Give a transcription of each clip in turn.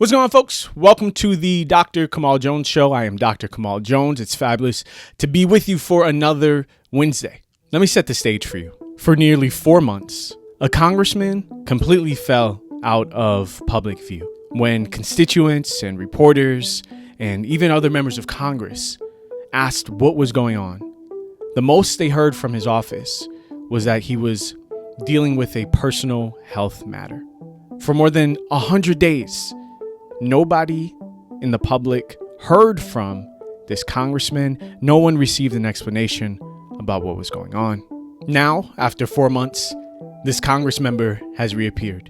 What's going on, folks? Welcome to the Dr. Kamaal Jones Show. I am Dr. Kamaal Jones. It's fabulous to be with you for another Wednesday. Let me set the stage for you. For nearly 4 months, a congressman completely fell out of public view when constituents and reporters and even other members of Congress asked what was going on. The most they heard from his office was that he was dealing with a personal health matter. For more than 100 days, nobody in the public heard from this congressman. No one received an explanation about what was going on. Now, after 4 months, this Congress member has reappeared,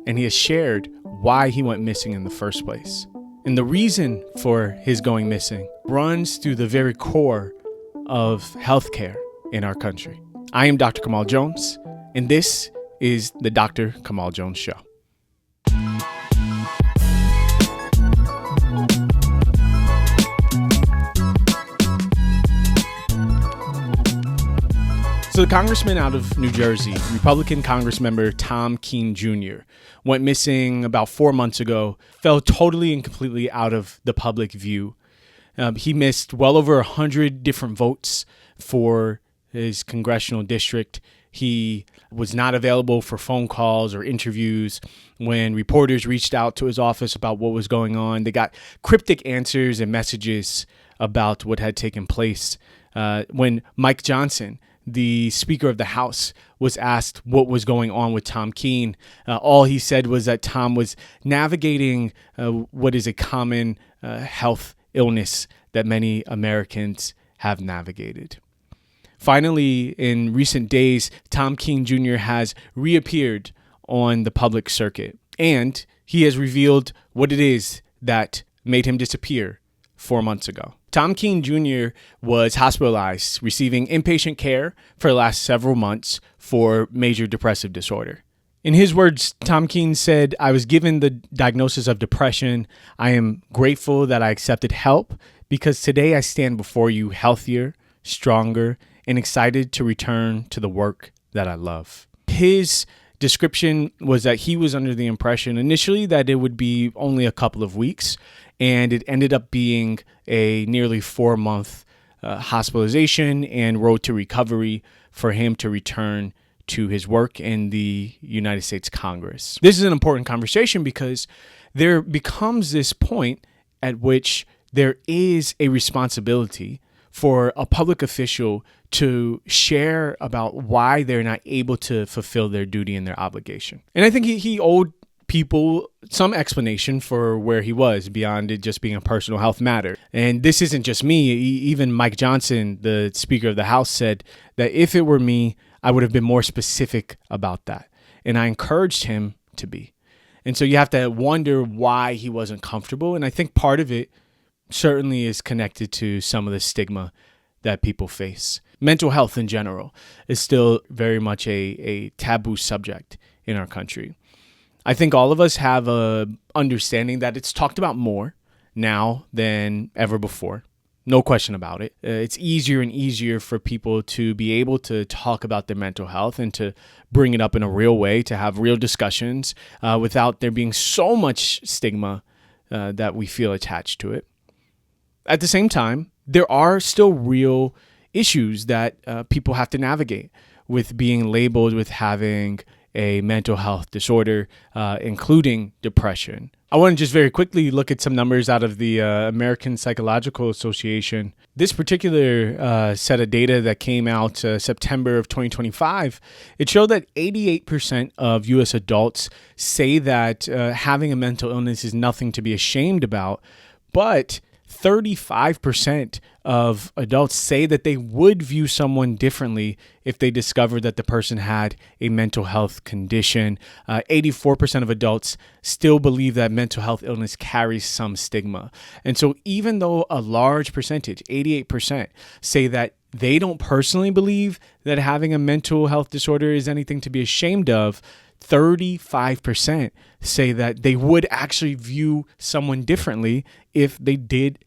and he has shared why he went missing in the first place. And the reason for his going missing runs through the very core of healthcare in our country. I am Dr. Kamaal Jones, and this is the Dr. Kamaal Jones Show. So the congressman out of New Jersey, Republican Congress member Tom Kean Jr., went missing about 4 months ago, fell totally and completely out of the public view. He missed well over 100 different votes for his congressional district. He was not available for phone calls or interviews. When reporters reached out to his office about what was going on, they got cryptic answers and messages about what had taken place. When Mike Johnson, the Speaker of the House, was asked what was going on with Tom Kean, all he said was that Tom was navigating what is a common health illness that many Americans have navigated. Finally, in recent days, Tom Kean Jr. has reappeared on the public circuit, and he has revealed what it is that made him disappear 4 months ago. Tom Kean Jr. was hospitalized, receiving inpatient care for the last several months for major depressive disorder. In his words, Tom Kean said, "I was given the diagnosis of depression. I am grateful that I accepted help because today I stand before you healthier, stronger, and excited to return to the work that I love." His description was that he was under the impression initially that it would be only a couple of weeks, and it ended up being a nearly 4-month hospitalization and road to recovery for him to return to his work in the United States Congress. This is an important conversation because there becomes this point at which there is a responsibility for a public official to share about why they're not able to fulfill their duty and their obligation. And I think he owed people some explanation for where he was beyond it just being a personal health matter. And this isn't just me. Even Mike Johnson, the Speaker of the House, said that if it were me, I would have been more specific about that. And I encouraged him to be. And so you have to wonder why he wasn't comfortable. And I think part of it certainly is connected to some of the stigma that people face. Mental health in general is still very much a taboo subject in our country. I think all of us have a understanding that it's talked about more now than ever before. No question about it. It's easier and easier for people to be able to talk about their mental health and to bring it up in a real way, to have real discussions without there being so much stigma that we feel attached to it. At the same time, there are still real issues that people have to navigate with being labeled with having a mental health disorder, including depression. I want to just very quickly look at some numbers out of the American Psychological Association. This particular set of data that came out September of 2025, it showed that 88% of U.S. adults say that having a mental illness is nothing to be ashamed about, but 35% of adults say that they would view someone differently if they discovered that the person had a mental health condition. 84% of adults still believe that mental health illness carries some stigma. And so even though a large percentage, 88%, say that they don't personally believe that having a mental health disorder is anything to be ashamed of, 35% say that they would actually view someone differently if they did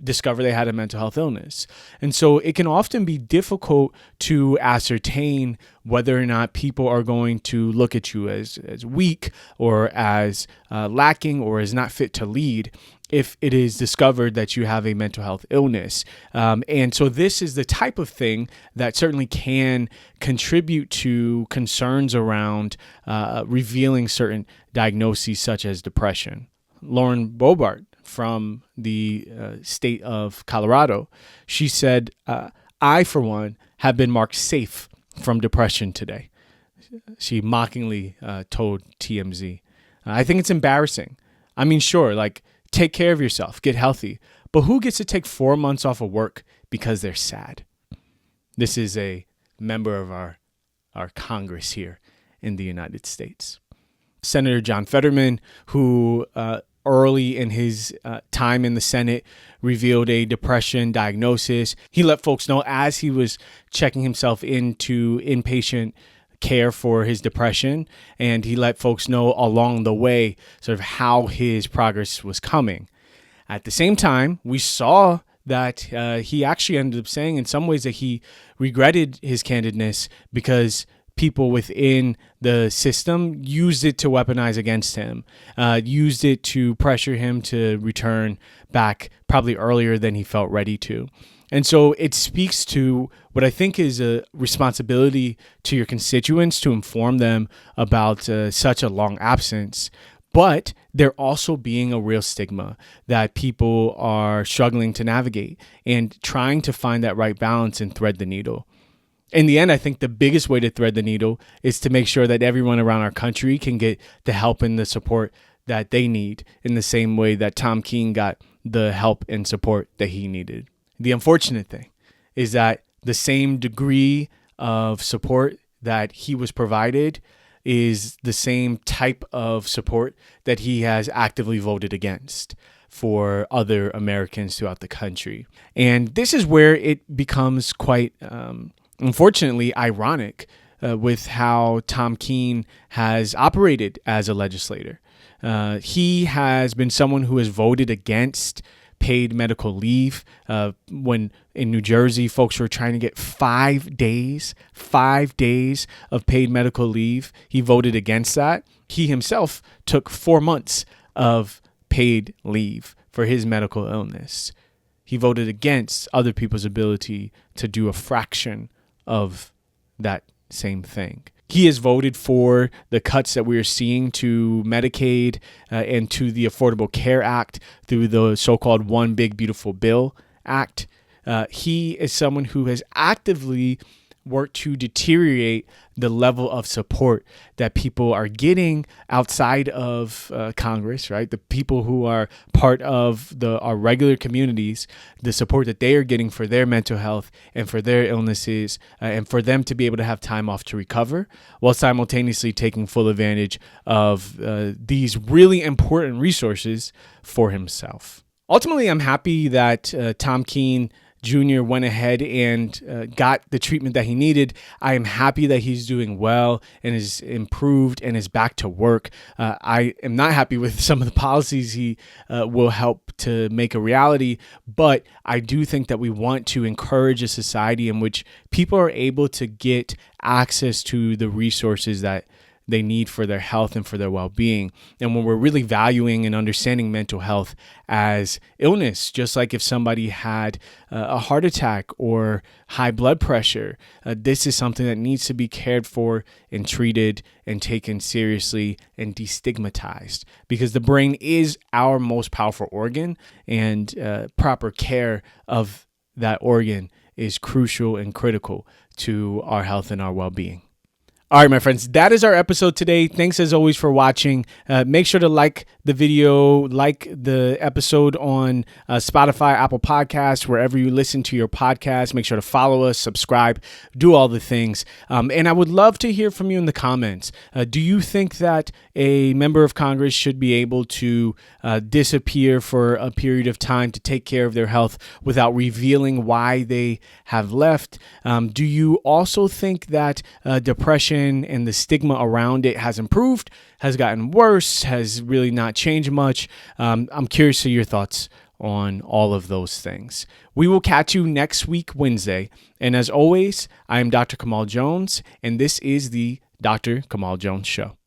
discover they had a mental health illness. And so it can often be difficult to ascertain whether or not people are going to look at you as weak or as lacking or as not fit to lead if it is discovered that you have a mental health illness. And so this is the type of thing that certainly can contribute to concerns around revealing certain diagnoses such as depression. Lauren Bobart from the state of Colorado, she said, I, for one, have been marked safe from depression today. She mockingly told TMZ. I think it's embarrassing. I mean, sure, like, take care of yourself, get healthy, but who gets to take 4 months off of work because they're sad? This is a member of our Congress here in the United States. Senator John Fetterman, who early in his time in the Senate revealed a depression diagnosis. He let folks know as he was checking himself into inpatient care for his depression, and he let folks know along the way sort of how his progress was coming. At the same time, we saw that he actually ended up saying in some ways that he regretted his candidness because people within the system used it to weaponize against him, used it to pressure him to return back probably earlier than he felt ready to. And so it speaks to what I think is a responsibility to your constituents to inform them about such a long absence. But there also being a real stigma that people are struggling to navigate and trying to find that right balance and thread the needle. In the end, I think the biggest way to thread the needle is to make sure that everyone around our country can get the help and the support that they need in the same way that Tom Kean got the help and support that he needed. The unfortunate thing is that the same degree of support that he was provided is the same type of support that he has actively voted against for other Americans throughout the country. And this is where it becomes quite unfortunately ironic with how Tom Kean has operated as a legislator. He has been someone who has voted against paid medical leave. When in New Jersey, folks were trying to get 5 days of paid medical leave, he voted against that. He himself took 4 months of paid leave for his medical illness. He voted against other people's ability to do a fraction of that same thing. He has voted for the cuts that we are seeing to Medicaid and to the Affordable Care Act through the so-called One Big Beautiful Bill Act. He is someone who has actively worked to deteriorate the level of support that people are getting outside of Congress, right? The people who are part of our regular communities, the support that they are getting for their mental health and for their illnesses, and for them to be able to have time off to recover, while simultaneously taking full advantage of these really important resources for himself. Ultimately, I'm happy that Tom Kean Jr. went ahead and got the treatment that he needed. I am happy that he's doing well and is improved and is back to work. I am not happy with some of the policies he will help to make a reality, but I do think that we want to encourage a society in which people are able to get access to the resources that they need for their health and for their well-being. And when we're really valuing and understanding mental health as illness, just like if somebody had a heart attack or high blood pressure, this is something that needs to be cared for and treated and taken seriously and destigmatized, because the brain is our most powerful organ, and proper care of that organ is crucial and critical to our health and our well-being. All right, my friends, that is our episode today. Thanks as always for watching. Make sure to like the video, like the episode on Spotify, Apple Podcasts, wherever you listen to your podcast. Make sure to follow us, subscribe, do all the things. And I would love to hear from you in the comments. Do you think that a member of Congress should be able to disappear for a period of time to take care of their health without revealing why they have left? Do you also think that depression and the stigma around it has improved, has gotten worse, has really not changed much? I'm curious to your thoughts on all of those things. We will catch you next week, Wednesday. And as always, I am Dr. Kamaal Jones, and this is the Dr. Kamaal Jones Show.